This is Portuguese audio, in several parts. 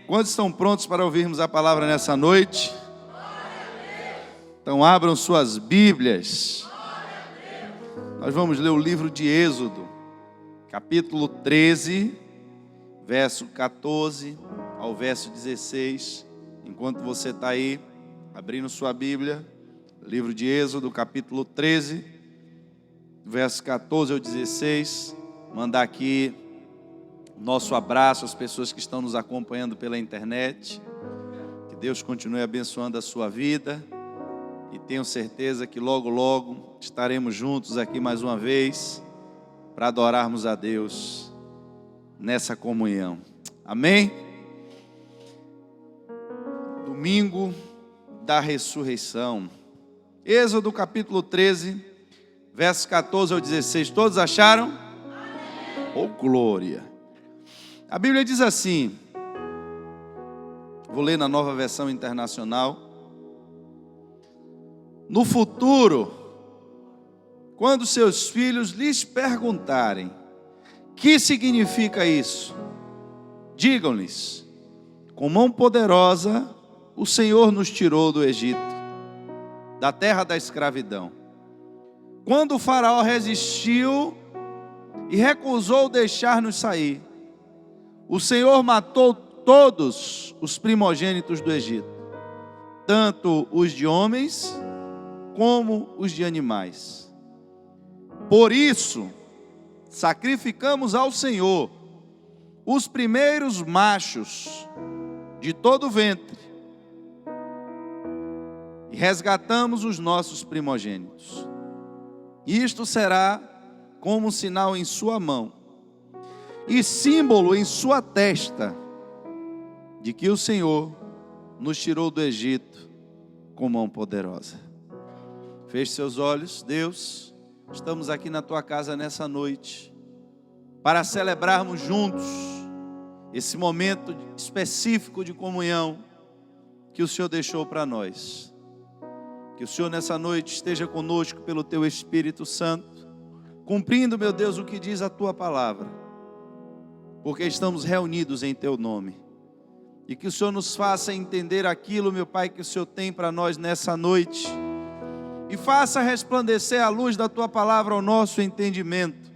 Quantos estão prontos para ouvirmos a palavra nessa noite? Então abram suas Bíblias. Nós vamos ler o livro de Êxodo, capítulo 13, verso 14 ao verso 16. Enquanto você está aí abrindo sua Bíblia, livro de Êxodo, capítulo 13, verso 14 ao 16. Mandar aqui nosso abraço às pessoas que estão nos acompanhando pela internet. Que Deus continue abençoando a sua vida. E tenho certeza que logo, logo estaremos juntos aqui mais uma vez para adorarmos a Deus nessa comunhão. Amém? Domingo da ressurreição. Êxodo capítulo 13, versos 14 ao 16. Todos acharam? Oh, glória! A Bíblia diz assim, vou ler na Nova Versão Internacional: no futuro, quando seus filhos lhes perguntarem que significa isso, digam-lhes: com mão poderosa o Senhor nos tirou do Egito, da terra da escravidão. Quando o faraó resistiu e recusou deixar-nos sair, o Senhor matou todos os primogênitos do Egito, tanto os de homens como os de animais. Por isso, sacrificamos ao Senhor os primeiros machos de todo o ventre e resgatamos os nossos primogênitos. Isto será como um sinal em sua mão e símbolo em sua testa, de que o Senhor nos tirou do Egito com mão poderosa. Feche seus olhos. Deus, estamos aqui na tua casa nessa noite para celebrarmos juntos esse momento específico de comunhão que o Senhor deixou para nós. Que o Senhor nessa noite esteja conosco pelo teu Espírito Santo, cumprindo, meu Deus, o que diz a tua palavra, porque estamos reunidos em teu nome. E que o Senhor nos faça entender aquilo, meu Pai, que o Senhor tem para nós nessa noite, e faça resplandecer a luz da tua palavra ao nosso entendimento,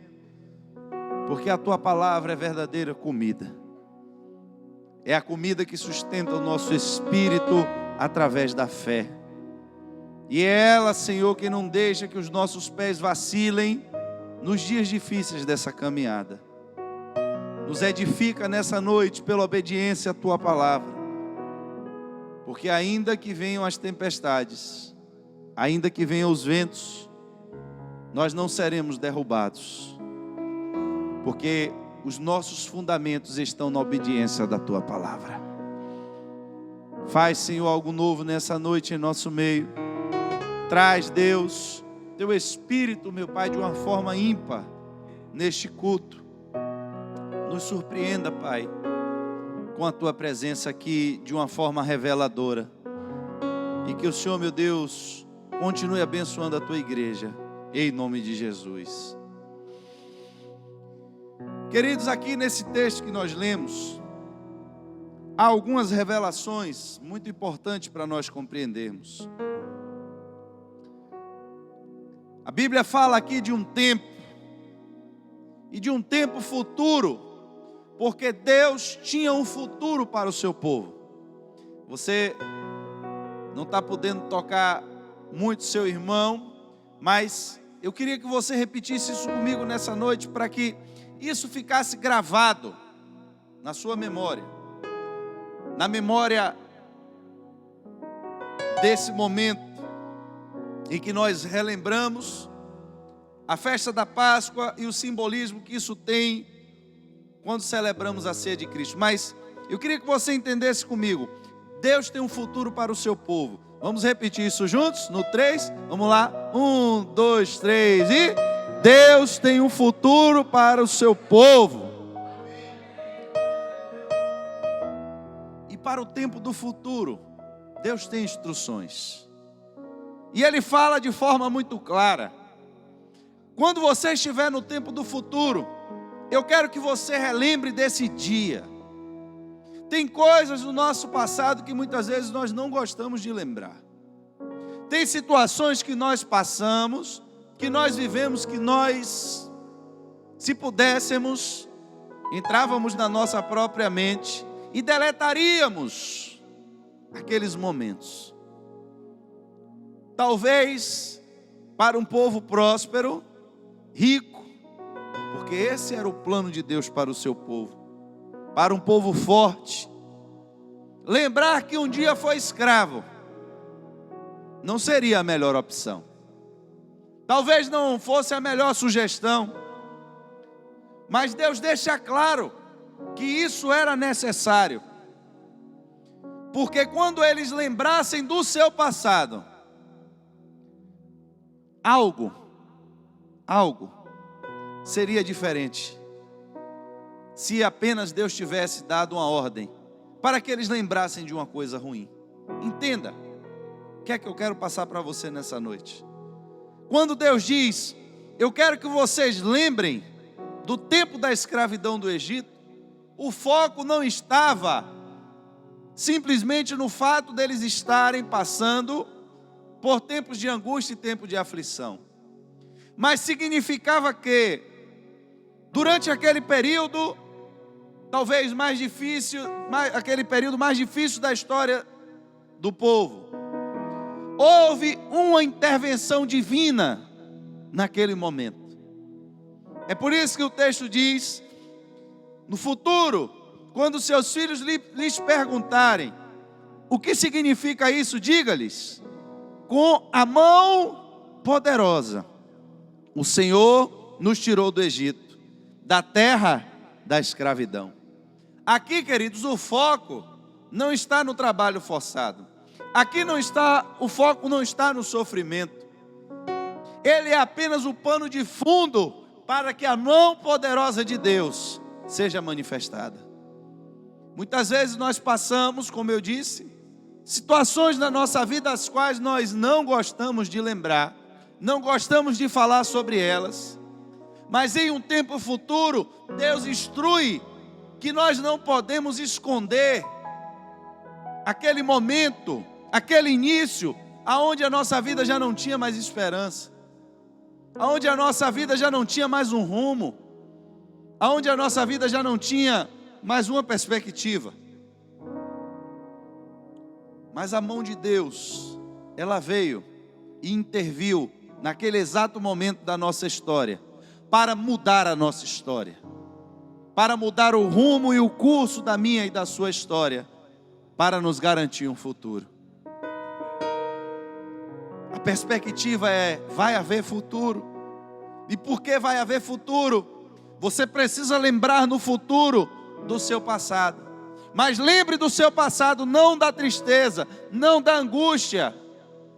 porque a tua palavra é verdadeira comida. É a comida que sustenta o nosso espírito através da fé. E é ela, Senhor, que não deixa que os nossos pés vacilem nos dias difíceis dessa caminhada. Nos edifica nessa noite pela obediência à tua palavra. Porque ainda que venham as tempestades, ainda que venham os ventos, nós não seremos derrubados. Porque os nossos fundamentos estão na obediência da tua palavra. Faz, Senhor, algo novo nessa noite em nosso meio. Traz, Deus, teu Espírito, meu Pai, de uma forma ímpar neste culto. Nos surpreenda, Pai, com a tua presença aqui de uma forma reveladora. E que o Senhor, meu Deus, continue abençoando a tua igreja, em nome de Jesus. Queridos, aqui nesse texto que nós lemos, há algumas revelações muito importantes para nós compreendermos. A Bíblia fala aqui de um tempo, e de um tempo futuro, porque Deus tinha um futuro para o seu povo. Você não está podendo tocar muito seu irmão, mas eu queria que você repetisse isso comigo nessa noite, para que isso ficasse gravado na sua memória, na memória desse momento em que nós relembramos a festa da Páscoa e o simbolismo que isso tem quando celebramos a ceia de Cristo. Mas eu queria que você entendesse comigo: Deus tem um futuro para o seu povo. Vamos repetir isso juntos? No 3, vamos lá. 1, 2, 3 e... Deus tem um futuro para o seu povo. E para o tempo do futuro, Deus tem instruções. E Ele fala de forma muito clara. Quando você estiver no tempo do futuro, eu quero que você relembre desse dia. Tem coisas do nosso passado que muitas vezes nós não gostamos de lembrar. Tem situações que nós passamos, que nós vivemos, que nós, se pudéssemos, entrávamos na nossa própria mente e deletaríamos aqueles momentos. Talvez para um povo próspero, rico, porque esse era o plano de Deus para o seu povo. Para um povo forte, lembrar que um dia foi escravo não seria a melhor opção. Talvez não fosse a melhor sugestão, mas Deus deixa claro que isso era necessário, porque quando eles lembrassem do seu passado, algo seria diferente. Se apenas Deus tivesse dado uma ordem para que eles lembrassem de uma coisa ruim. Entenda, o que é que eu quero passar para você nessa noite? Quando Deus diz, eu quero que vocês lembrem do tempo da escravidão do Egito, o foco não estava simplesmente no fato deles estarem passando por tempos de angústia e tempo de aflição, mas significava que durante aquele período, talvez mais difícil, aquele período mais difícil da história do povo, houve uma intervenção divina naquele momento. É por isso que o texto diz, no futuro, quando seus filhos lhes perguntarem o que significa isso, diga-lhes, com a mão poderosa, o Senhor nos tirou do Egito, da terra da escravidão. Aqui, queridos, o foco não está no trabalho forçado. Aqui o foco não está no sofrimento. Ele é apenas o pano de fundo para que a mão poderosa de Deus seja manifestada. Muitas vezes nós passamos, como eu disse, situações na nossa vida as quais nós não gostamos de lembrar, não gostamos de falar sobre elas, mas em um tempo futuro, Deus instrui que nós não podemos esconder aquele momento, aquele início, aonde a nossa vida já não tinha mais esperança, aonde a nossa vida já não tinha mais um rumo, aonde a nossa vida já não tinha mais uma perspectiva. Mas a mão de Deus, ela veio e interviu naquele exato momento da nossa história, para mudar a nossa história, para mudar o rumo e o curso da minha e da sua história, para nos garantir um futuro. A perspectiva é, vai haver futuro. E por que vai haver futuro? Você precisa lembrar no futuro do seu passado. Mas lembre do seu passado, não da tristeza, não da angústia,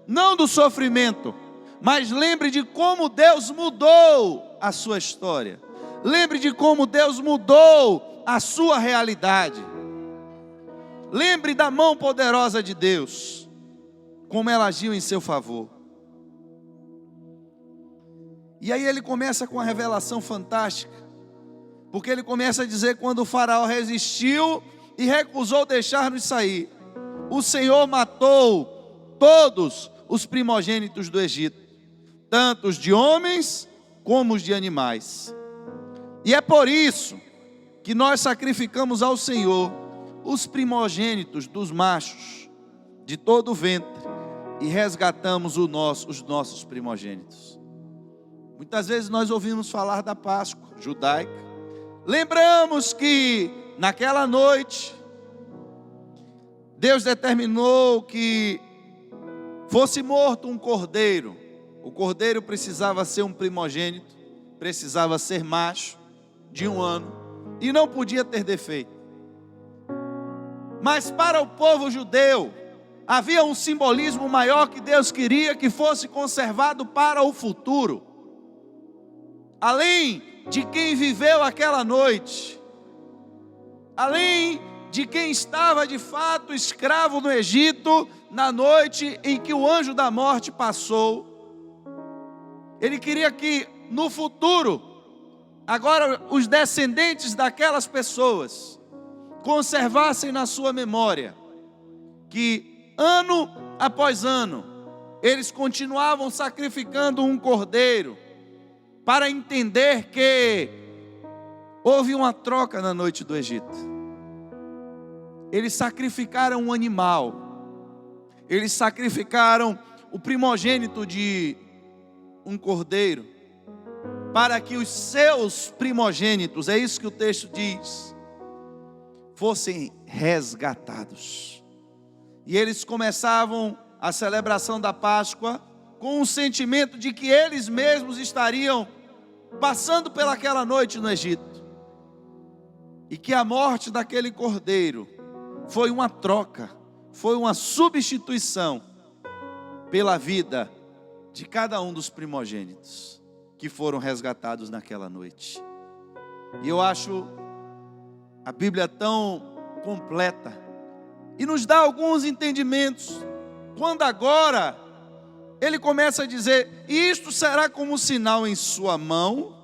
não do sofrimento, mas lembre de como Deus mudou a sua história. Lembre de como Deus mudou a sua realidade. Lembre da mão poderosa de Deus, como ela agiu em seu favor. E aí ele começa com uma revelação fantástica, porque ele começa a dizer, quando o faraó resistiu e recusou deixar-nos sair, o Senhor matou todos os primogênitos do Egito, tanto os de homens como os de animais. E é por isso que nós sacrificamos ao Senhor os primogênitos dos machos de todo o ventre e resgatamos os nossos primogênitos. Muitas vezes nós ouvimos falar da Páscoa judaica. Lembramos que naquela noite Deus determinou que fosse morto um cordeiro. O cordeiro precisava ser um primogênito, precisava ser macho, de 1 ano, e não podia ter defeito. Mas para o povo judeu havia um simbolismo maior que Deus queria que fosse conservado para o futuro. Além de quem viveu aquela noite, além de quem estava de fato escravo no Egito, na noite em que o anjo da morte passou, ele queria que no futuro, agora os descendentes daquelas pessoas, conservassem na sua memória que ano após ano eles continuavam sacrificando um cordeiro, para entender que houve uma troca na noite do Egito. Eles sacrificaram um animal, eles sacrificaram o primogênito de um cordeiro, para que os seus primogênitos, é isso que o texto diz, fossem resgatados. E eles começavam a celebração da Páscoa com o sentimento de que eles mesmos estariam passando pelaquela noite no Egito, e que a morte daquele cordeiro foi uma troca, foi uma substituição pela vida de cada um dos primogênitos que foram resgatados naquela noite. E eu acho a Bíblia tão completa e nos dá alguns entendimentos, quando agora ele começa a dizer: isto será como sinal em sua mão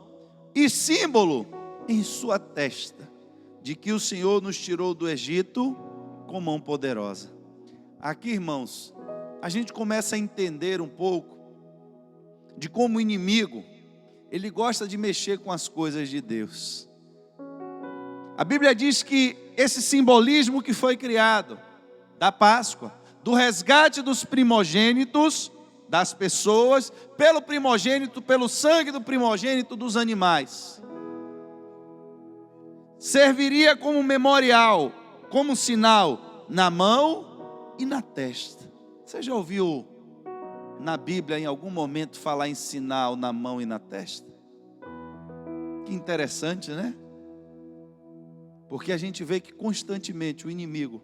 e símbolo em sua testa, de que o Senhor nos tirou do Egito com mão poderosa. Aqui, irmãos, a gente começa a entender um pouco de como o inimigo, ele gosta de mexer com as coisas de Deus. A Bíblia diz que esse simbolismo que foi criado da Páscoa, do resgate dos primogênitos das pessoas, pelo primogênito, pelo sangue do primogênito dos animais, serviria como memorial, como sinal na mão e na testa. Você já ouviu na Bíblia em algum momento falar em sinal na mão e na testa? Que interessante, né? Porque a gente vê que constantemente o inimigo,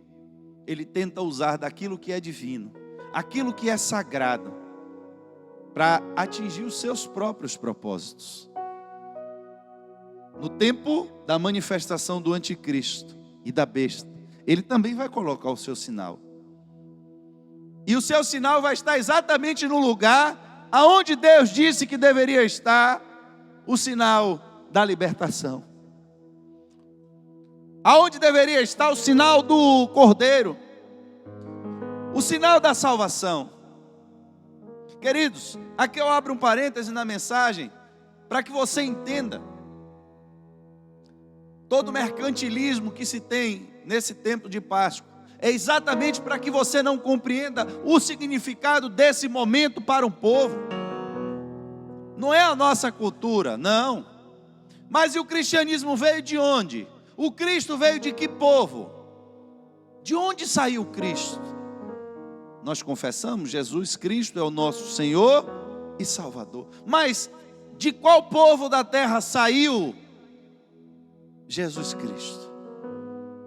ele tenta usar daquilo que é divino, aquilo que é sagrado, para atingir os seus próprios propósitos. No tempo da manifestação do anticristo e da besta, ele também vai colocar o seu sinal. E o seu sinal vai estar exatamente no lugar aonde Deus disse que deveria estar o sinal da libertação. Aonde deveria estar o sinal do cordeiro, o sinal da salvação. Queridos, aqui eu abro um parêntese na mensagem, para que você entenda. Todo mercantilismo que se tem nesse tempo de Páscoa é exatamente para que você não compreenda o significado desse momento para um povo. Não é a nossa cultura, não. Mas e o cristianismo veio de onde? O Cristo veio de que povo? De onde saiu Cristo? Nós confessamos, Jesus Cristo é o nosso Senhor e Salvador. Mas de qual povo da terra saiu Jesus Cristo?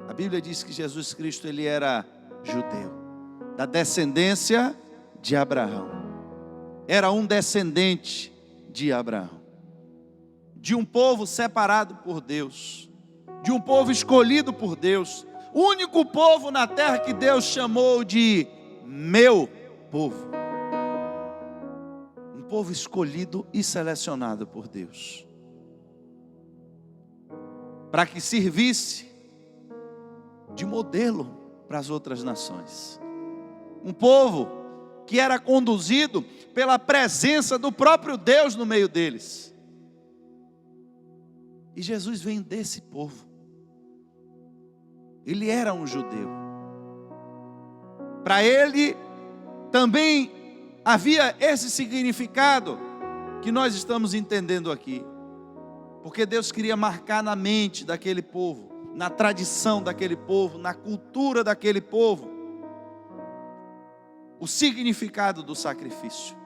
A Bíblia diz que Jesus Cristo, ele era judeu, da descendência de Abraão. Era um descendente de Abraão, de um povo separado por Deus, de um povo escolhido por Deus, o único povo na terra que Deus chamou de meu povo. Um povo escolhido e selecionado por Deus, para que servisse de modelo para as outras nações. Um povo que era conduzido pela presença do próprio Deus no meio deles. E Jesus vem desse povo. Ele era um judeu. Para ele também havia esse significado que nós estamos entendendo aqui. Porque Deus queria marcar na mente daquele povo, na tradição daquele povo, na cultura daquele povo, o significado do sacrifício,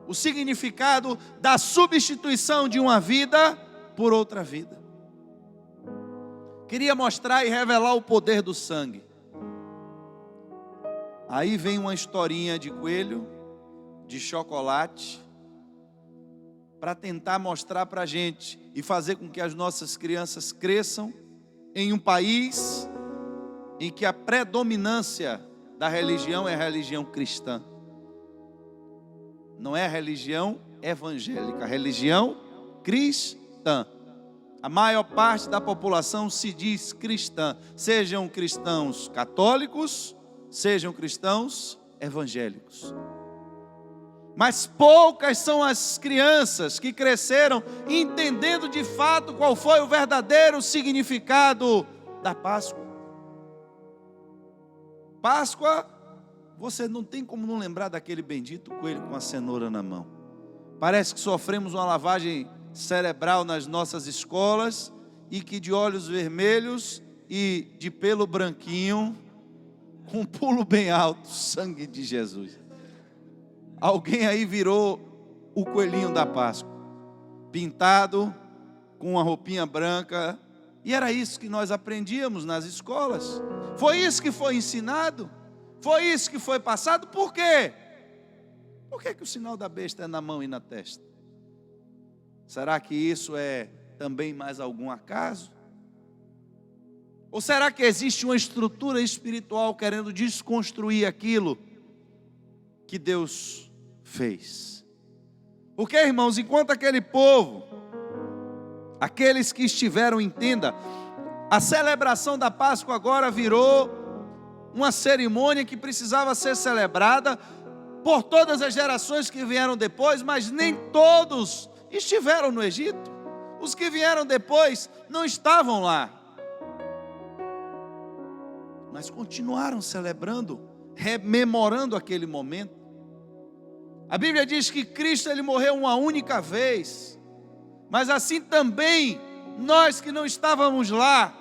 o significado da substituição de uma vida por outra vida. Queria mostrar e revelar o poder do sangue. Aí vem uma historinha de coelho, de chocolate, para tentar mostrar para a gente e fazer com que as nossas crianças cresçam em um país em que a predominância da religião é a religião cristã. Não é a religião evangélica, a religião cristã. A maior parte da população se diz cristã, sejam cristãos católicos, sejam cristãos evangélicos. Mas poucas são as crianças que cresceram entendendo de fato qual foi o verdadeiro significado da Páscoa. Páscoa, você não tem como não lembrar daquele bendito coelho com a cenoura na mão. Parece que sofremos uma lavagem cerebral nas nossas escolas e que de olhos vermelhos e de pelo branquinho, com um pulo bem alto, sangue de Jesus. Alguém aí virou o coelhinho da Páscoa, pintado com uma roupinha branca, e era isso que nós aprendíamos nas escolas. Foi isso que foi ensinado, foi isso que foi passado. Por quê? Por que o sinal da besta é na mão e na testa? Será que isso é também mais algum acaso? Ou será que existe uma estrutura espiritual querendo desconstruir aquilo que Deus fez? Porque, irmãos, enquanto aquele povo, aqueles que estiveram, entenda, a celebração da Páscoa agora virou uma cerimônia que precisava ser celebrada por todas as gerações que vieram depois, mas nem todos estiveram no Egito. Os que vieram depois não estavam lá, mas continuaram celebrando, rememorando aquele momento. A Bíblia diz que Cristo ele morreu uma única vez, mas assim também nós que não estávamos lá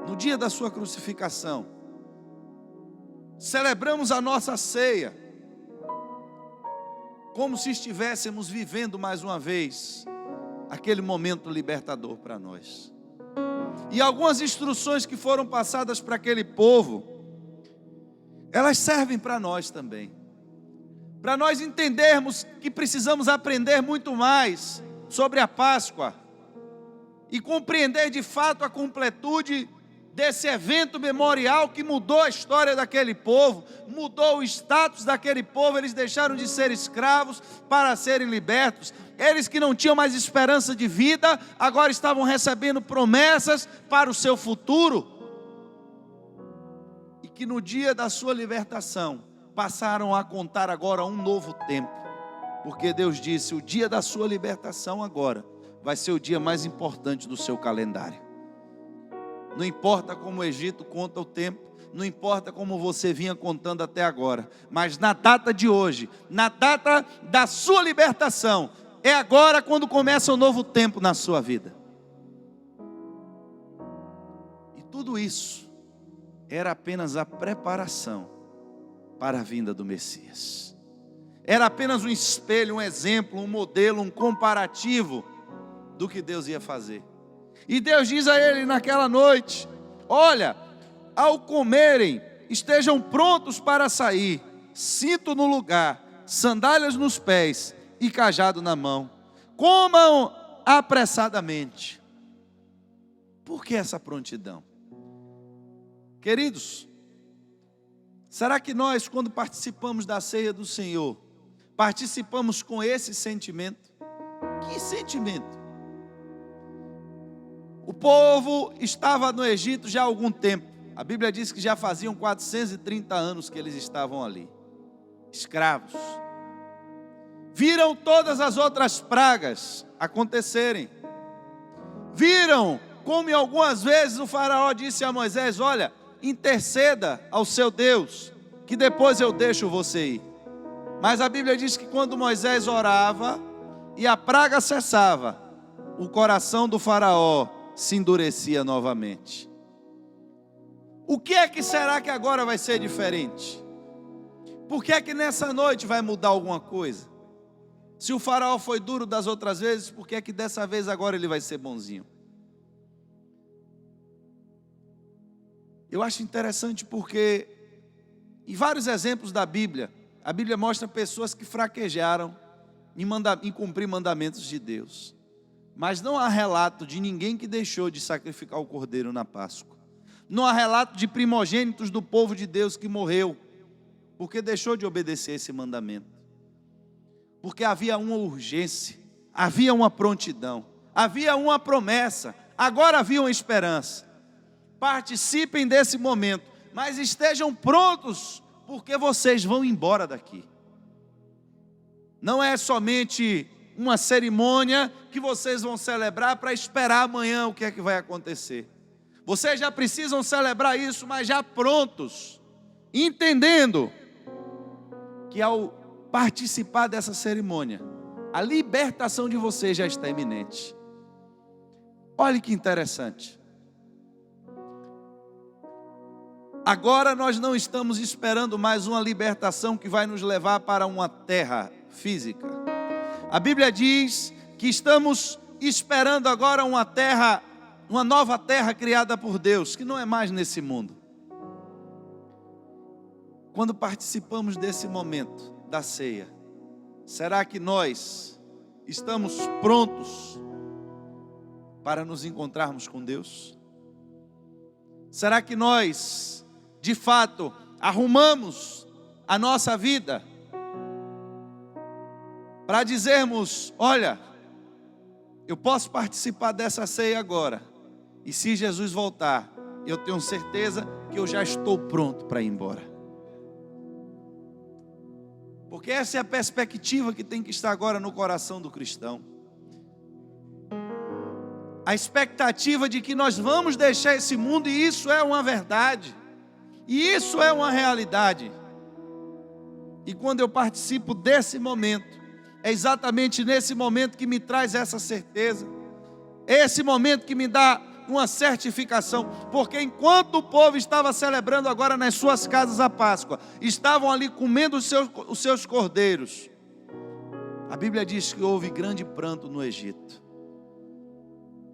no dia da sua crucificação, celebramos a nossa ceia como se estivéssemos vivendo mais uma vez aquele momento libertador para nós. E algumas instruções que foram passadas para aquele povo, elas servem para nós também, para nós entendermos que precisamos aprender muito mais sobre a Páscoa e compreender de fato a completude desse evento memorial que mudou a história daquele povo, mudou o status daquele povo. Eles deixaram de ser escravos para serem libertos. Eles que não tinham mais esperança de vida, agora estavam recebendo promessas para o seu futuro. E que no dia da sua libertação, passaram a contar agora um novo tempo. Porque Deus disse, o dia da sua libertação agora vai ser o dia mais importante do seu calendário. Não importa como o Egito conta o tempo, não importa como você vinha contando até agora, mas na data de hoje, na data da sua libertação, é agora quando começa um novo tempo na sua vida. E tudo isso era apenas a preparação para a vinda do Messias. Era apenas um espelho, um exemplo, um modelo, um comparativo do que Deus ia fazer. E Deus diz a ele naquela noite: olha, ao comerem, estejam prontos para sair, cinto no lugar, sandálias nos pés e cajado na mão. Comam apressadamente. Por que essa prontidão? Queridos, será que nós, quando participamos da ceia do Senhor, participamos com esse sentimento? Que sentimento? O povo estava no Egito já há algum tempo. A Bíblia diz que já faziam 430 anos que eles estavam ali, escravos. Viram todas as outras pragas acontecerem. Viram como em algumas vezes o faraó disse a Moisés: olha, interceda ao seu Deus, que depois eu deixo você ir. Mas a Bíblia diz que quando Moisés orava e a praga cessava, o coração do faraó se endurecia novamente. O que é que será que agora vai ser diferente? Por que é que nessa noite vai mudar alguma coisa? Se o faraó foi duro das outras vezes, por que é que dessa vez agora ele vai ser bonzinho? Eu acho interessante porque em vários exemplos da Bíblia, a Bíblia mostra pessoas que fraquejaram em cumprir mandamentos de Deus. Mas não há relato de ninguém que deixou de sacrificar o cordeiro na Páscoa. Não há relato de primogênitos do povo de Deus que morreu porque deixou de obedecer esse mandamento. Porque havia uma urgência, havia uma prontidão, havia uma promessa, agora havia uma esperança. Participem desse momento, mas estejam prontos, porque vocês vão embora daqui. Não é somente uma cerimônia que vocês vão celebrar para esperar amanhã o que é que vai acontecer. Vocês já precisam celebrar isso, mas já prontos, entendendo que ao participar dessa cerimônia, a libertação de vocês já está iminente. Olha que interessante. Agora nós não estamos esperando mais uma libertação que vai nos levar para uma terra física. A Bíblia diz que estamos esperando agora uma terra, uma nova terra criada por Deus, que não é mais nesse mundo. Quando participamos desse momento da ceia, será que nós estamos prontos para nos encontrarmos com Deus? Será que nós, de fato, arrumamos a nossa vida para dizermos: olha, eu posso participar dessa ceia agora, e se Jesus voltar, eu tenho certeza que eu já estou pronto para ir embora? Porque essa é a perspectiva que tem que estar agora no coração do cristão. A expectativa de que nós vamos deixar esse mundo, e isso é uma verdade, e isso é uma realidade. E quando eu participo desse momento, é exatamente nesse momento que me traz essa certeza, esse momento que me dá uma certificação, porque enquanto o povo estava celebrando agora nas suas casas a Páscoa, estavam ali comendo os seus cordeiros, a Bíblia diz que houve grande pranto no Egito.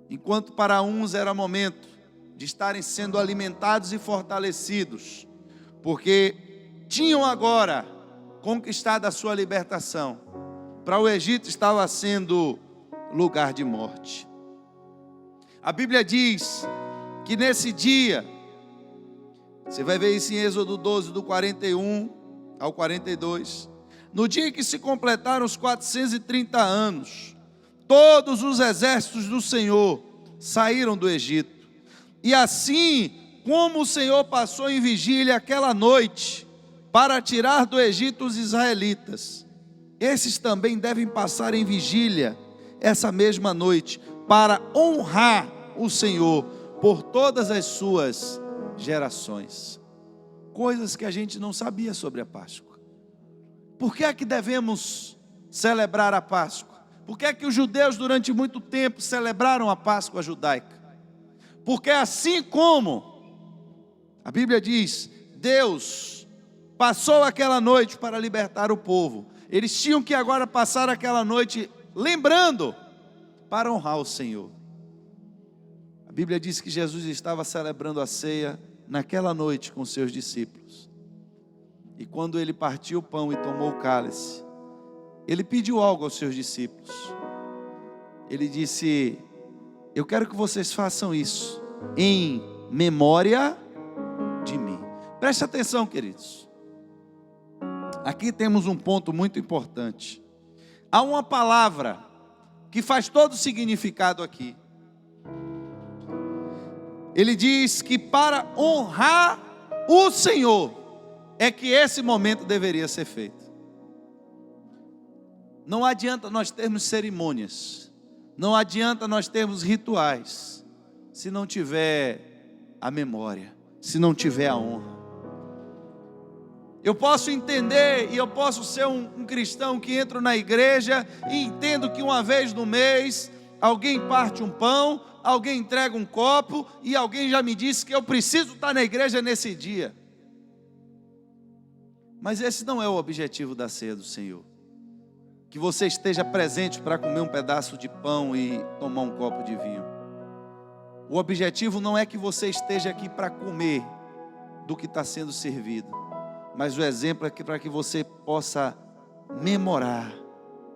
Enquanto para uns era momento de estarem sendo alimentados e fortalecidos, porque tinham agora conquistado a sua libertação, para o Egito estava sendo lugar de morte. A Bíblia diz que nesse dia, você vai ver isso em Êxodo 12, do 41 ao 42, no dia em que se completaram os 430 anos, todos os exércitos do Senhor saíram do Egito. E assim como o Senhor passou em vigília aquela noite para tirar do Egito os israelitas, esses também devem passar em vigília essa mesma noite para honrar o Senhor por todas as suas gerações. Coisas que a gente não sabia sobre a Páscoa. Por que é que devemos celebrar a Páscoa? Por que é que os judeus durante muito tempo celebraram a Páscoa judaica? Porque assim como a Bíblia diz, Deus passou aquela noite para libertar o povo, eles tinham que agora passar aquela noite lembrando para honrar o Senhor. A Bíblia diz que Jesus estava celebrando a ceia naquela noite com seus discípulos. E quando ele partiu o pão e tomou o cálice, ele pediu algo aos seus discípulos. Ele disse: eu quero que vocês façam isso em memória de mim. Preste atenção, queridos. Aqui temos um ponto muito importante. Há uma palavra que faz todo o significado aqui. Ele diz que para honrar o Senhor é que esse momento deveria ser feito. Não adianta nós termos cerimônias, não adianta nós termos rituais, se não tiver a memória, se não tiver a honra. Eu posso entender e eu posso ser um cristão que entra na igreja e entendo que uma vez no mês alguém parte um pão, alguém entrega um copo e alguém já me disse que eu preciso estar na igreja nesse dia. Mas esse não é o objetivo da ceia do Senhor. Que você esteja presente para comer um pedaço de pão e tomar um copo de vinho. O objetivo não é que você esteja aqui para comer do que está sendo servido, mas o exemplo é que para que você possa memorar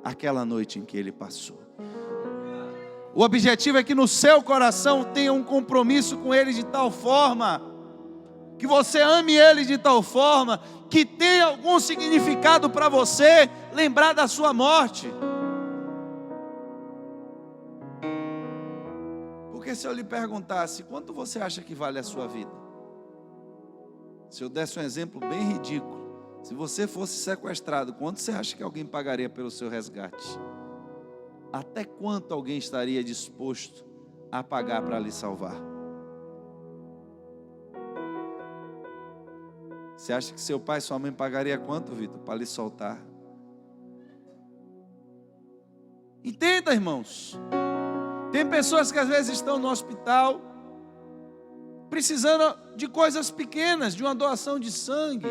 aquela noite em que ele passou. O objetivo é que no seu coração tenha um compromisso com ele de tal forma, que você ame ele de tal forma, que tenha algum significado para você lembrar da sua morte. Porque se eu lhe perguntasse, quanto você acha que vale a sua vida? Se eu desse um exemplo bem ridículo, se você fosse sequestrado, quanto você acha que alguém pagaria pelo seu resgate? Até quanto alguém estaria disposto a pagar para lhe salvar? Você acha que seu pai e sua mãe pagaria quanto, Vitor, para lhe soltar? Entenda, irmãos. Tem pessoas que às vezes estão no hospital, precisando de coisas pequenas, de uma doação de sangue.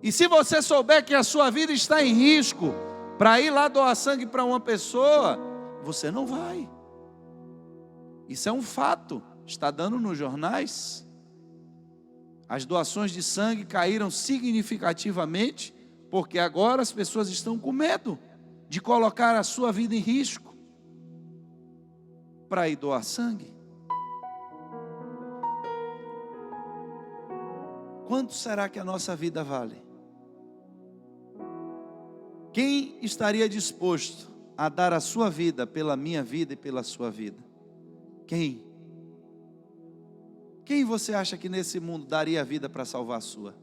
E se você souber que a sua vida está em risco para ir lá doar sangue para uma pessoa, você não vai. Isso é um fato, está dando nos jornais. As doações de sangue caíram significativamente, porque agora as pessoas estão com medo de colocar a sua vida em risco para ir doar sangue. Quanto será que a nossa vida vale? Quem estaria disposto a dar a sua vida pela minha vida e pela sua vida? Quem? Quem você acha que nesse mundo daria a vida para salvar a sua?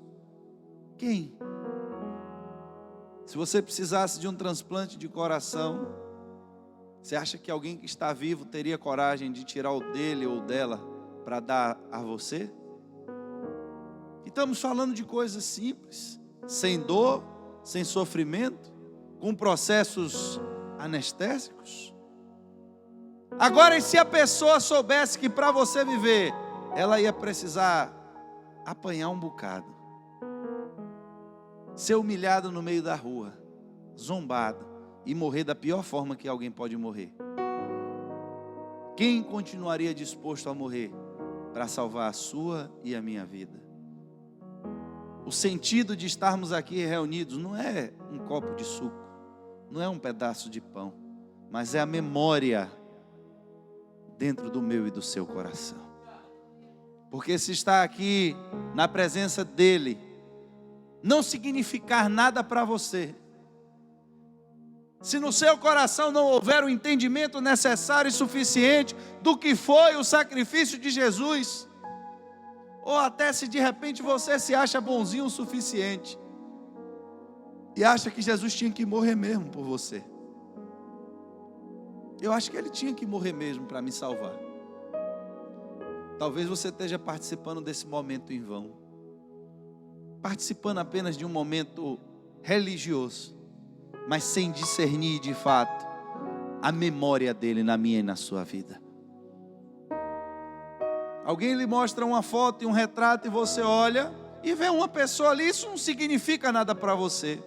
Quem? Se você precisasse de um transplante de coração, você acha que alguém que está vivo teria coragem de tirar o dele ou dela para dar a você? E estamos falando de coisas simples, sem dor, sem sofrimento, com processos anestésicos. Agora, e se a pessoa soubesse que para você viver, ela ia precisar apanhar um bocado, ser humilhado no meio da rua, zombado e morrer da pior forma que alguém pode morrer? Quem continuaria disposto a morrer para salvar a sua e a minha vida? O sentido de estarmos aqui reunidos não é um copo de suco, não é um pedaço de pão, mas é a memória dentro do meu e do seu coração. Porque se está aqui na presença dele, não significar nada para você, se no seu coração não houver o entendimento necessário e suficiente do que foi o sacrifício de Jesus, ou até se de repente você se acha bonzinho o suficiente e acha que Jesus tinha que morrer mesmo por você, eu acho que ele tinha que morrer mesmo para me salvar. Talvez você esteja participando desse momento em vão, participando apenas de um momento religioso, mas sem discernir de fato a memória dele na minha e na sua vida. Alguém lhe mostra uma foto e um retrato e você olha e vê uma pessoa ali, isso não significa nada para você.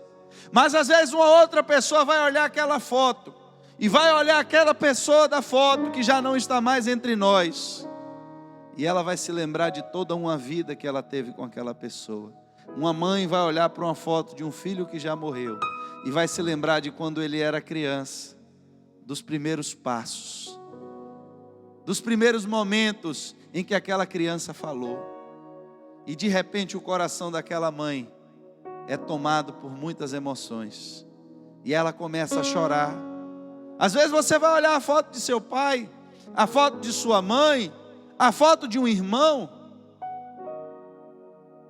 Mas às vezes uma outra pessoa vai olhar aquela foto e vai olhar aquela pessoa da foto que já não está mais entre nós, e ela vai se lembrar de toda uma vida que ela teve com aquela pessoa. Uma mãe vai olhar para uma foto de um filho que já morreu e vai se lembrar de quando ele era criança, dos primeiros passos, dos primeiros momentos em que aquela criança falou. E de repente o coração daquela mãe é tomado por muitas emoções e ela começa a chorar. Às vezes você vai olhar a foto de seu pai, a foto de sua mãe, a foto de um irmão,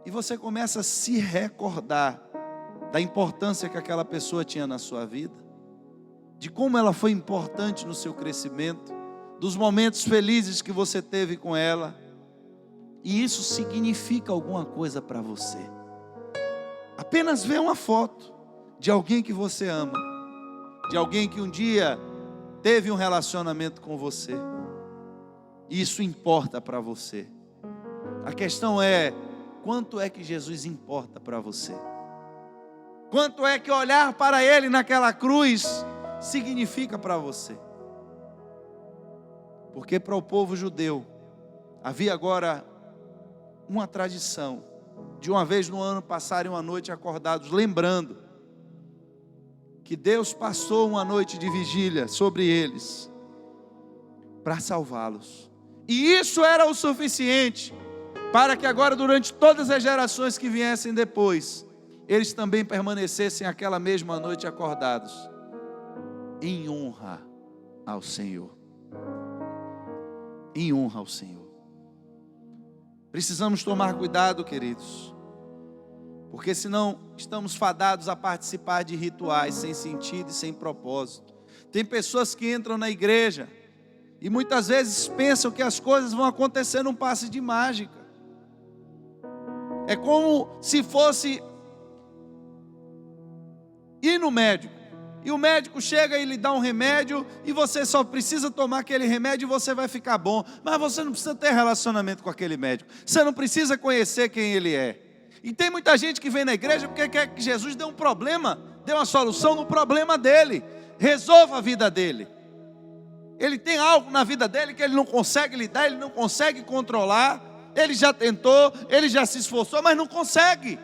e você começa a se recordar da importância que aquela pessoa tinha na sua vida, de como ela foi importante no seu crescimento, dos momentos felizes que você teve com ela, e isso significa alguma coisa para você. Apenas ver uma foto de alguém que você ama, de alguém que um dia teve um relacionamento com você, isso importa para você. A questão é, quanto é que Jesus importa para você? Quanto é que olhar para ele naquela cruz significa para você? Porque para o povo judeu havia agora uma tradição de uma vez no ano passarem uma noite acordados, lembrando que Deus passou uma noite de vigília sobre eles para salvá-los. E isso era o suficiente para que agora, durante todas as gerações que viessem depois, eles também permanecessem aquela mesma noite acordados, em honra ao Senhor. em honra ao Senhor. Precisamos tomar cuidado, queridos, porque senão estamos fadados a participar de rituais sem sentido e sem propósito. Tem pessoas que entram na igreja e muitas vezes pensam que as coisas vão acontecer num passe de mágica. É como se fosse ir no médico, e o médico chega e lhe dá um remédio, e você só precisa tomar aquele remédio e você vai ficar bom. Mas você não precisa ter relacionamento com aquele médico, você não precisa conhecer quem ele é. E tem muita gente que vem na igreja porque quer que Jesus dê um problema, dê uma solução no problema dele, resolva a vida dele. Ele tem algo na vida dele que ele não consegue lidar, ele não consegue controlar. Ele já tentou, ele já se esforçou, mas não consegue.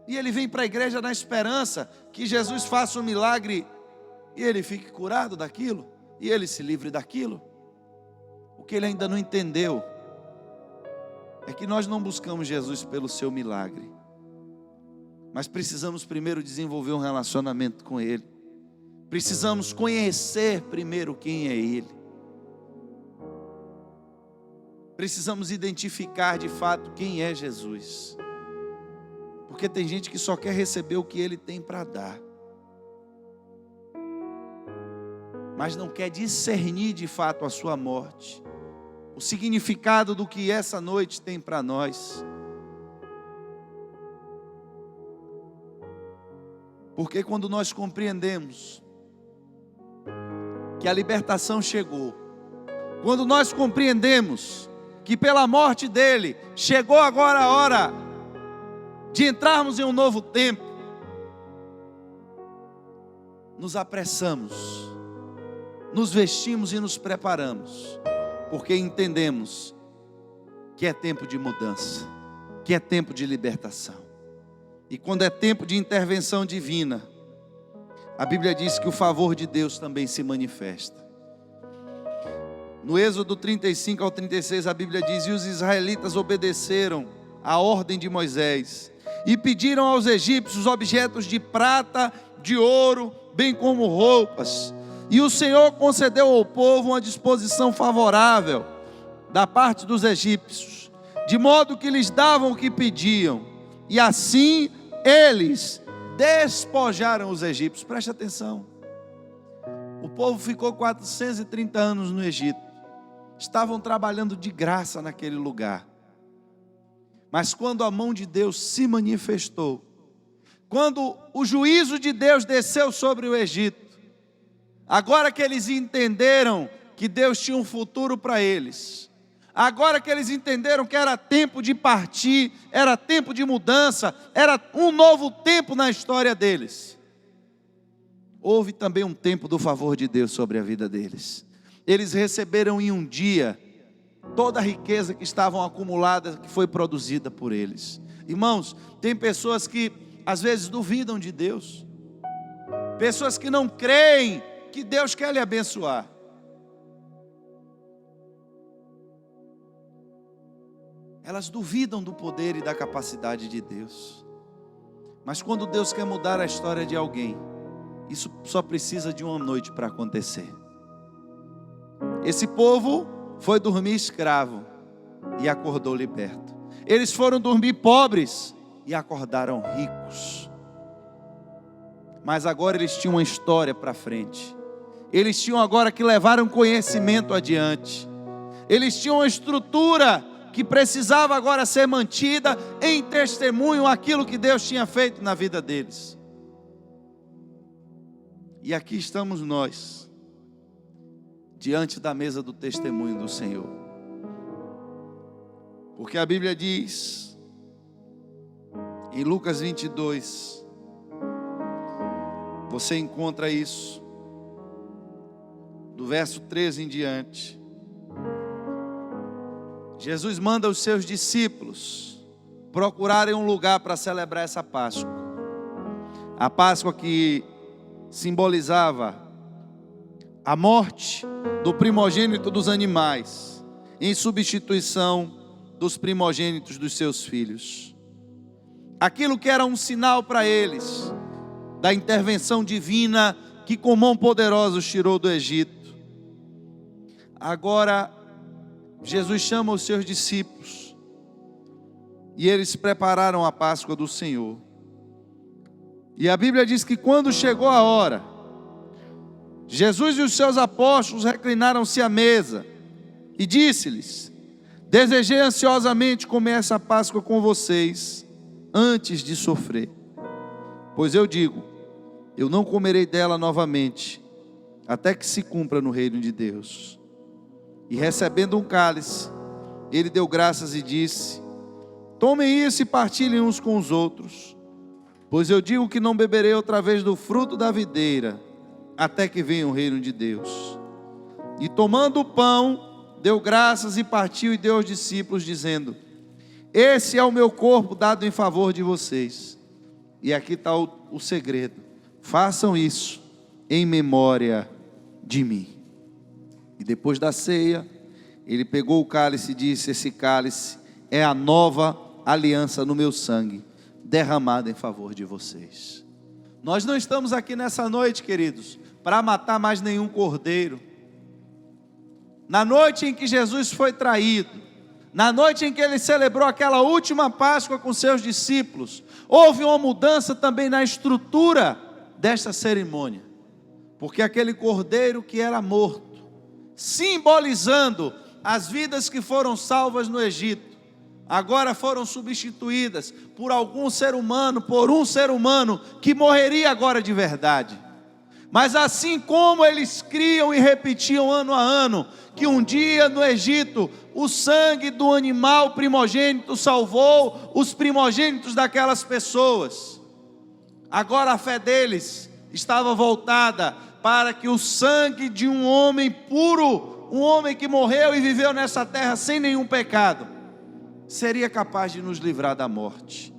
E ele vem para a igreja na esperança que Jesus faça um milagre e ele fique curado daquilo, e ele se livre daquilo. O que ele ainda não entendeu é que nós não buscamos Jesus pelo seu milagre, mas precisamos primeiro desenvolver um relacionamento com Ele. Precisamos conhecer primeiro quem é Ele. Precisamos identificar de fato quem é Jesus. Porque tem gente que só quer receber o que Ele tem para dar, mas não quer discernir de fato a sua morte, o significado do que essa noite tem para nós. Porque quando nós compreendemos que a libertação chegou, quando nós compreendemos que pela morte dele chegou agora a hora de entrarmos em um novo tempo, nos apressamos, nos vestimos e nos preparamos, porque entendemos que é tempo de mudança, que é tempo de libertação. E quando é tempo de intervenção divina, a Bíblia diz que o favor de Deus também se manifesta. No Êxodo 35 ao 36, a Bíblia diz: e os israelitas obedeceram à ordem de Moisés, e pediram aos egípcios objetos de prata, de ouro, bem como roupas. E o Senhor concedeu ao povo uma disposição favorável da parte dos egípcios, de modo que lhes davam o que pediam, e assim eles despojaram os egípcios. Preste atenção, o povo ficou 430 anos no Egito, estavam trabalhando de graça naquele lugar. Mas quando a mão de Deus se manifestou, quando o juízo de Deus desceu sobre o Egito, agora que eles entenderam que Deus tinha um futuro para eles, agora que eles entenderam que era tempo de partir, era tempo de mudança, era um novo tempo na história deles, houve também um tempo do favor de Deus sobre a vida deles. Eles receberam em um dia toda a riqueza que estavam acumulada, que foi produzida por eles. Irmãos, tem pessoas que às vezes duvidam de Deus, pessoas que não creem que Deus quer lhe abençoar. Elas duvidam do poder e da capacidade de Deus. Mas quando Deus quer mudar a história de alguém, isso só precisa de uma noite para acontecer. Esse povo foi dormir escravo e acordou liberto. Eles foram dormir pobres e acordaram ricos. Mas agora eles tinham uma história para frente. Eles tinham agora que levar um conhecimento adiante. Eles tinham uma estrutura que precisava agora ser mantida em testemunho aquilo que Deus tinha feito na vida deles. E aqui estamos nós, diante da mesa do testemunho do Senhor. Porque a Bíblia diz, em Lucas 22, você encontra isso, do verso 13 em diante. Jesus manda os seus discípulos procurarem um lugar para celebrar essa Páscoa. A Páscoa que simbolizava a morte do primogênito dos animais, em substituição dos primogênitos dos seus filhos. Aquilo que era um sinal para eles, da intervenção divina que com mão poderosa os tirou do Egito. Agora Jesus chama os seus discípulos e eles prepararam a Páscoa do Senhor. E a Bíblia diz que quando chegou a hora, Jesus e os seus apóstolos reclinaram-se à mesa e disse-lhes: desejei ansiosamente comer essa Páscoa com vocês antes de sofrer. Pois eu digo, eu não comerei dela novamente, até que se cumpra no reino de Deus. E recebendo um cálice, ele deu graças e disse: tomem isso e partilhem uns com os outros, pois eu digo que não beberei outra vez do fruto da videira, até que venha o reino de Deus. E tomando o pão, deu graças e partiu e deu aos discípulos, dizendo: esse é o meu corpo dado em favor de vocês. E aqui está o segredo: façam isso em memória de mim. E depois da ceia, ele pegou o cálice e disse: esse cálice é a nova aliança no meu sangue, derramada em favor de vocês. Nós não estamos aqui nessa noite, queridos, para matar mais nenhum cordeiro. Na noite em que Jesus foi traído, na noite em que ele celebrou aquela última Páscoa com seus discípulos, houve uma mudança também na estrutura desta cerimônia, porque aquele cordeiro que era morto, simbolizando as vidas que foram salvas no Egito, agora foram substituídas por algum ser humano, por um ser humano que morreria agora de verdade. Mas assim como eles criam e repetiam ano a ano, que um dia no Egito, o sangue do animal primogênito salvou os primogênitos daquelas pessoas, agora a fé deles estava voltada para que o sangue de um homem puro, um homem que morreu e viveu nessa terra sem nenhum pecado, seria capaz de nos livrar da morte.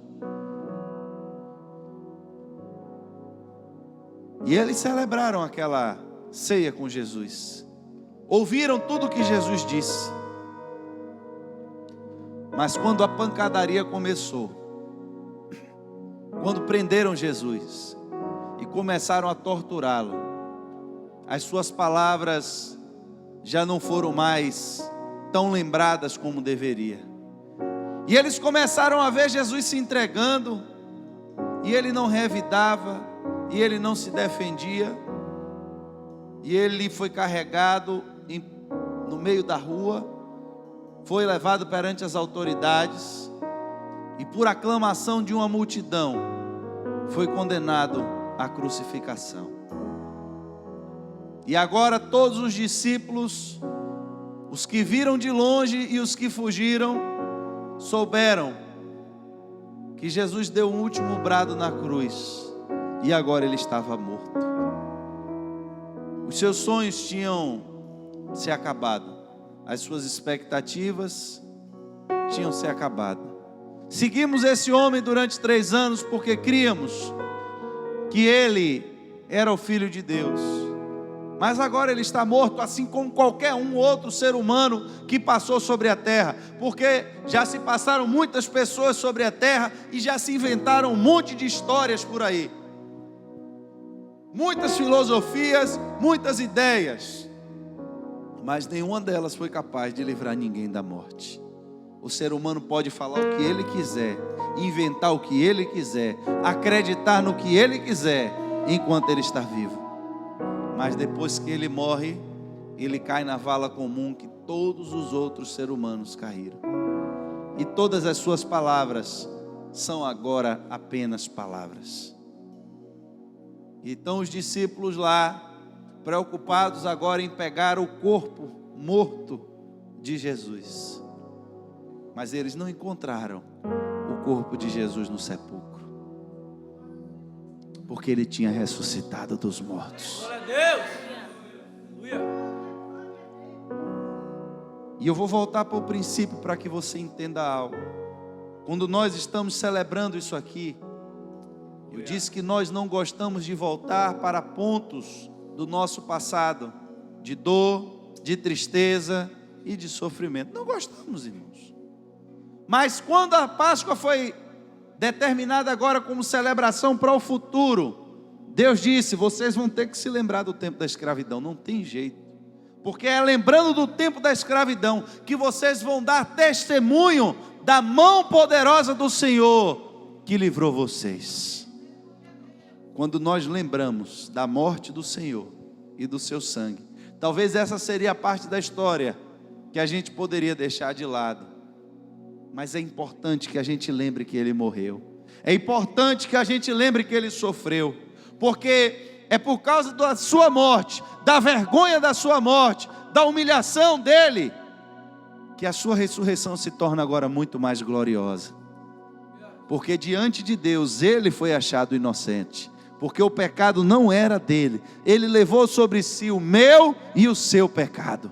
E eles celebraram aquela ceia com Jesus, ouviram tudo o que Jesus disse. Mas quando a pancadaria começou, quando prenderam Jesus e começaram a torturá-lo, as suas palavras já não foram mais tão lembradas como deveria. E eles começaram a ver Jesus se entregando, e ele não revidava, e ele não se defendia, e ele foi carregado no meio da rua, foi levado perante as autoridades, e por aclamação de uma multidão, foi condenado à crucificação. E agora todos os discípulos, os que viram de longe e os que fugiram, souberam que Jesus deu um último brado na cruz, e agora ele estava morto. Os seus sonhos tinham se acabado, as suas expectativas tinham se acabado. Seguimos esse homem durante 3 anos porque críamos que ele era o Filho de Deus, mas agora ele está morto, assim como qualquer outro ser humano que passou sobre a terra, porque já se passaram muitas pessoas sobre a terra e já se inventaram um monte de histórias por aí, muitas filosofias, muitas ideias, mas nenhuma delas foi capaz de livrar ninguém da morte. O ser humano pode falar o que ele quiser, inventar o que ele quiser, acreditar no que ele quiser, enquanto ele está vivo. Mas depois que ele morre, ele cai na vala comum que todos os outros seres humanos caíram. E todas as suas palavras são agora apenas palavras. Então os discípulos lá, preocupados agora em pegar o corpo morto de Jesus, mas eles não encontraram o corpo de Jesus no sepulcro, porque ele tinha ressuscitado dos mortos. Glória a Deus. Aleluia. E eu vou voltar para o princípio para que você entenda algo. Quando nós estamos celebrando isso aqui, eu disse que nós não gostamos de voltar para pontos do nosso passado, de dor, de tristeza e de sofrimento. Não gostamos, irmãos. Mas quando a Páscoa foi determinada agora como celebração para o futuro, Deus disse: vocês vão ter que se lembrar do tempo da escravidão, não tem jeito. Porque é lembrando do tempo da escravidão que vocês vão dar testemunho da mão poderosa do Senhor que livrou vocês. Quando nós lembramos da morte do Senhor e do seu sangue, talvez essa seria a parte da história que a gente poderia deixar de lado. Mas é importante que a gente lembre que Ele morreu. É importante que a gente lembre que Ele sofreu. Porque é por causa da sua morte, da vergonha da sua morte, da humilhação dEle, que a sua ressurreição se torna agora muito mais gloriosa. Porque diante de Deus Ele foi achado inocente. Porque o pecado não era dele. Ele levou sobre si o meu e o seu pecado.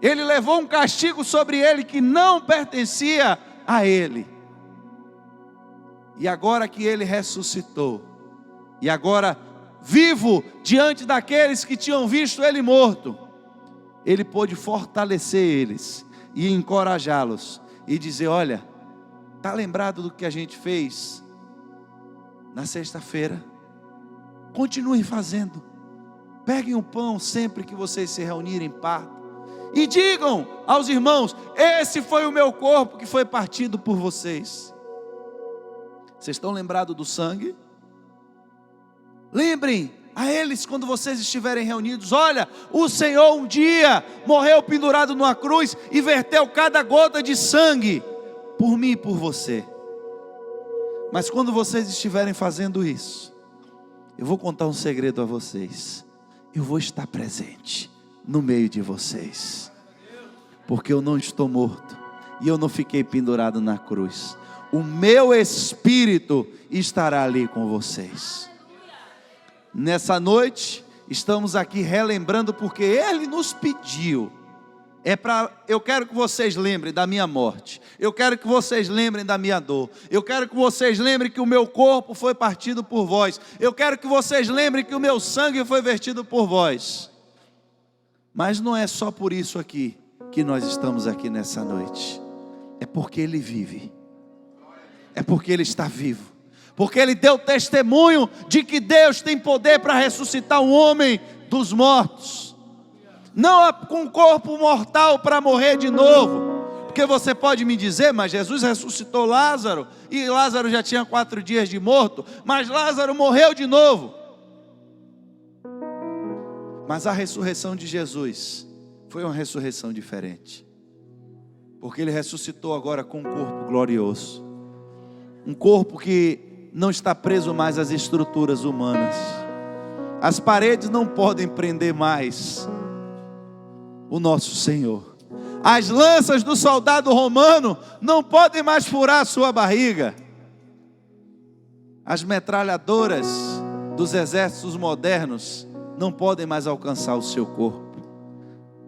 Ele levou um castigo sobre ele que não pertencia a ele. E agora que ele ressuscitou, e agora vivo diante daqueles que tinham visto ele morto, ele pôde fortalecer eles e encorajá-los e dizer: olha, está lembrado do que a gente fez na sexta-feira? Continuem fazendo. Peguem o pão sempre que vocês se reunirem, partam. E digam aos irmãos: esse foi o meu corpo que foi partido por vocês. Vocês estão lembrados do sangue? Lembrem a eles quando vocês estiverem reunidos: olha, o Senhor um dia morreu pendurado numa cruz e verteu cada gota de sangue por mim e por você. Mas quando vocês estiverem fazendo isso, eu vou contar um segredo a vocês: eu vou estar presente no meio de vocês, porque eu não estou morto e eu não fiquei pendurado na cruz. O meu espírito estará ali com vocês. Nessa noite estamos aqui relembrando, porque Ele nos pediu. Eu quero que vocês lembrem da minha morte. Eu quero que vocês lembrem da minha dor. Eu quero que vocês lembrem que o meu corpo foi partido por vós. Eu quero que vocês lembrem que o meu sangue foi vertido por vós. Mas não é só por isso aqui que nós estamos aqui nessa noite. É porque Ele vive. É porque Ele está vivo. Porque Ele deu testemunho de que Deus tem poder para ressuscitar um homem dos mortos. Não com corpo mortal para morrer de novo. Porque você pode me dizer: mas Jesus ressuscitou Lázaro, e Lázaro já tinha 4 dias de morto, mas Lázaro morreu de novo. Mas a ressurreição de Jesus foi uma ressurreição diferente. Porque Ele ressuscitou agora com um corpo glorioso. Um corpo que não está preso mais às estruturas humanas. As paredes não podem prender mais o nosso Senhor. As lanças do soldado romano não podem mais furar a sua barriga. As metralhadoras dos exércitos modernos não podem mais alcançar o seu corpo,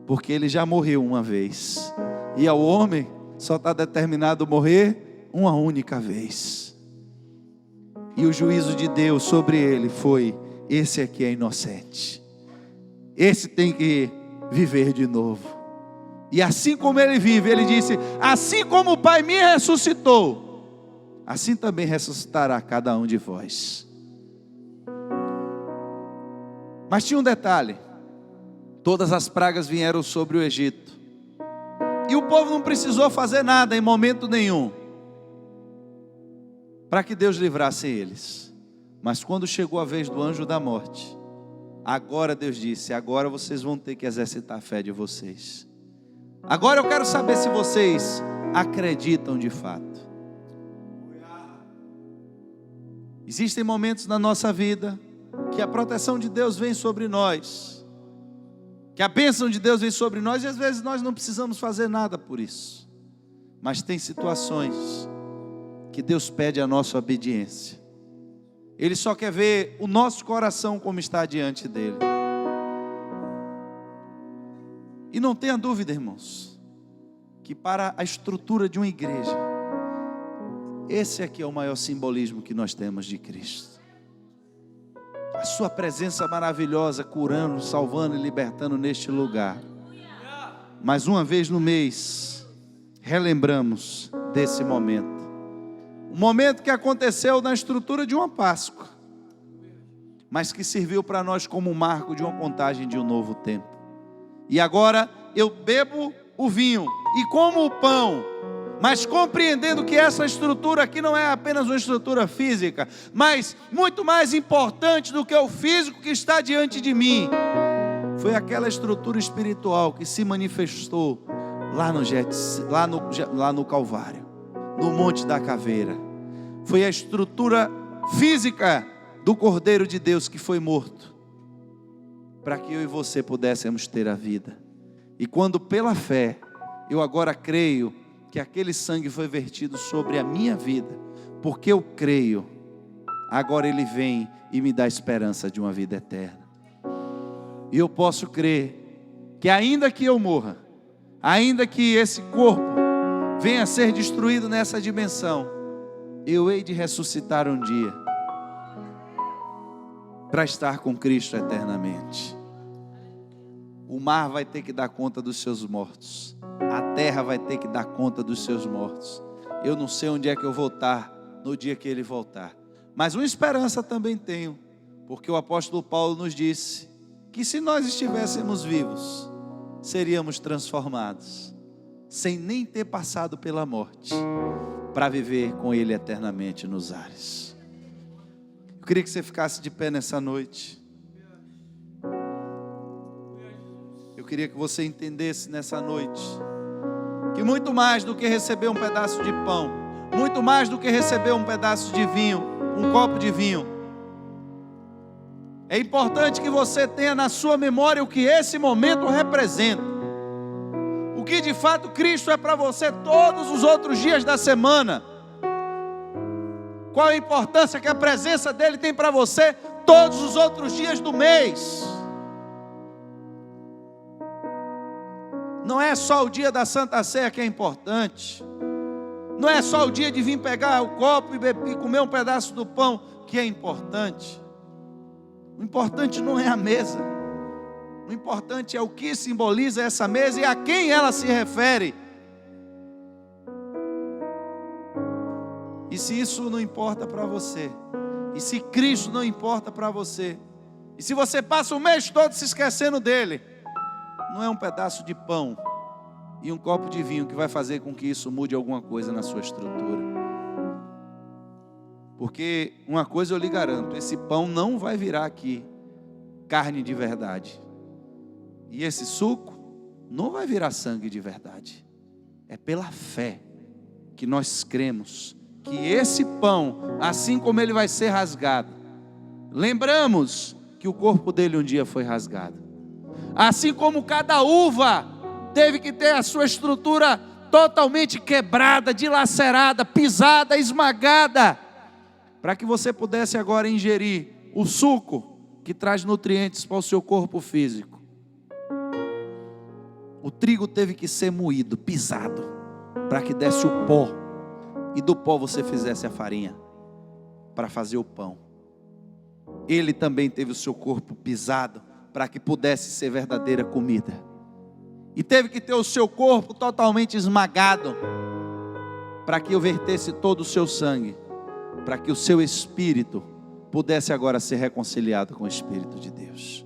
porque ele já morreu uma vez, e ao homem só está determinado morrer uma única vez. E o juízo de Deus sobre ele foi: esse aqui é inocente, esse tem que viver de novo. E assim como ele vive, ele disse: assim como o Pai me ressuscitou, assim também ressuscitará cada um de vós. Mas tinha um detalhe: todas as pragas vieram sobre o Egito, e o povo não precisou fazer nada em momento nenhum para que Deus livrasse eles. Mas quando chegou a vez do anjo da morte, agora Deus disse: agora vocês vão ter que exercitar a fé de vocês. Agora eu quero saber se vocês acreditam de fato. Existem momentos na nossa vida que a proteção de Deus vem sobre nós, que a bênção de Deus vem sobre nós, e às vezes nós não precisamos fazer nada por isso. Mas tem situações que Deus pede a nossa obediência. Ele só quer ver o nosso coração como está diante dele. E não tenha dúvida, irmãos, que para a estrutura de uma igreja, esse aqui é o maior simbolismo que nós temos de Cristo. A sua presença maravilhosa, curando, salvando e libertando neste lugar. Mais uma vez no mês, relembramos desse momento. Um momento que aconteceu na estrutura de uma Páscoa, mas que serviu para nós como um marco de uma contagem de um novo tempo. E agora eu bebo o vinho e como o pão, mas compreendendo que essa estrutura aqui não é apenas uma estrutura física, mas muito mais importante do que o físico que está diante de mim, foi aquela estrutura espiritual que se manifestou lá no Calvário, no Monte da Caveira. Foi a estrutura física do Cordeiro de Deus que foi morto, para que eu e você pudéssemos ter a vida. E quando pela fé, eu agora creio que aquele sangue foi vertido sobre a minha vida, porque eu creio, agora ele vem e me dá esperança de uma vida eterna. E eu posso crer que ainda que eu morra, ainda que esse corpo venha a ser destruído nessa dimensão, eu hei de ressuscitar um dia, para estar com Cristo eternamente. O mar vai ter que dar conta dos seus mortos, a terra vai ter que dar conta dos seus mortos. Eu não sei onde é que eu vou estar no dia que ele voltar, mas uma esperança também tenho, porque o apóstolo Paulo nos disse que se nós estivéssemos vivos, seríamos transformados, sem nem ter passado pela morte, para viver com ele eternamente nos ares. Eu queria que você ficasse de pé nessa noite. Eu queria que você entendesse nessa noite que muito mais do que receber um pedaço de pão, muito mais do que receber um pedaço de vinho, um copo de vinho, é importante que você tenha na sua memória o que esse momento representa, o que de fato Cristo é para você todos os outros dias da semana. Qual a importância que a presença dele tem para você todos os outros dias do mês. Não é só o dia da Santa Ceia que é importante, não é só o dia de vir pegar o copo e comer um pedaço do pão que é importante. O importante não é a mesa, o importante é o que simboliza essa mesa e a quem ela se refere. E se isso não importa para você, e se Cristo não importa para você, e se você passa o mês todo se esquecendo dele, não é um pedaço de pão e um copo de vinho que vai fazer com que isso mude alguma coisa na sua estrutura. Porque uma coisa eu lhe garanto, esse pão não vai virar aqui carne de verdade, e esse suco não vai virar sangue de verdade. É pela fé que nós cremos que esse pão, assim como ele vai ser rasgado, lembramos que o corpo dele um dia foi rasgado, assim como cada uva teve que ter a sua estrutura totalmente quebrada, dilacerada, pisada, esmagada, para que você pudesse agora ingerir o suco que traz nutrientes para o seu corpo físico. O trigo teve que ser moído, pisado, para que desse o pó, e do pó você fizesse a farinha, para fazer o pão. Ele também teve o seu corpo pisado, para que pudesse ser verdadeira comida. E teve que ter o seu corpo totalmente esmagado, para que eu vertesse todo o seu sangue, para que o seu espírito pudesse agora ser reconciliado com o Espírito de Deus.